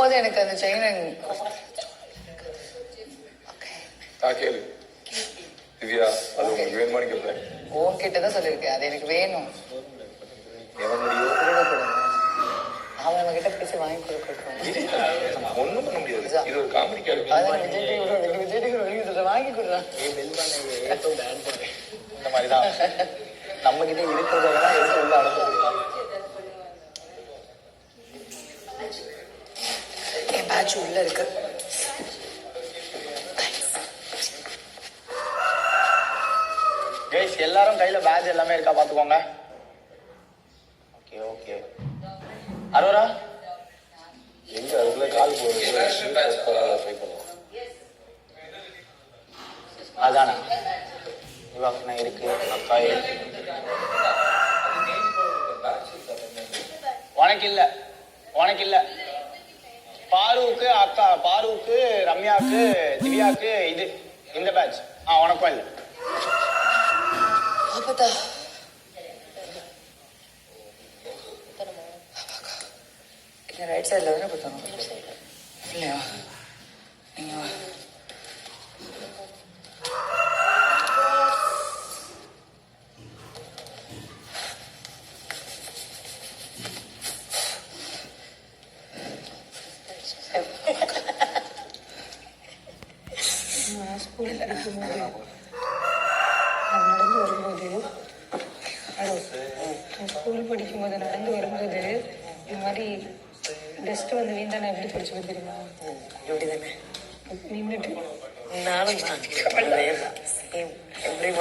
வரும்போது எனக்கு அந்த செயினை கேளு திவ்யா, அது உங்களுக்கு வேணுமான்னு கேட்பேன். உன்கிட்டதான் சொல்லியிருக்கேன், அது எனக்கு வேணும். அவன் நம்ம கிட்ட பேசி வாங்கி கொடுக்கணும். ஒண்ணும் பண்ண முடியாது, இது ஒரு காமெடி கேரக்டர். அதான் விஜய் வாங்கி கொடுறான். இந்த மாதிரிதான் நம்ம கிட்ட இருக்கிறதெல்லாம் எடுத்து உள்ள அனுப்புறது. என் பேட்ச் உள்ள இருக்கு. கைஸ் எல்லாரும் கையில பேட்ச் எல்லாமே இருக்கா பாத்துக்கோங்க. Okay okay. அரோரா எங்க அதுக்குள்ள கால் போடுறது அதானா இவாக்கனா இருக்கு, அக்கா இருக்கு. உனக்கு இல்ல பாருவுக்கு அக்கா, பாருவுக்கு, ரம்யாவுக்கு, திவ்யாவுக்கு இது இந்த பேட்ச். உனக்கும் இல்லை. அப்பதா ரைட் சைட்ல தானே பார்த்தோம் இல்லையா? நீங்க ஸ்கூல் படிக்கும்போது நடந்து வரும்போது ஸ்கூல் படிக்கும்போது நடந்து வரும்போது இந்த மாதிரி டஸ்ட் வந்து வீந்தா நான் எப்படி படிச்சு தெரியுமா? எப்படி தானே நின்றுட்டு நானும் தான்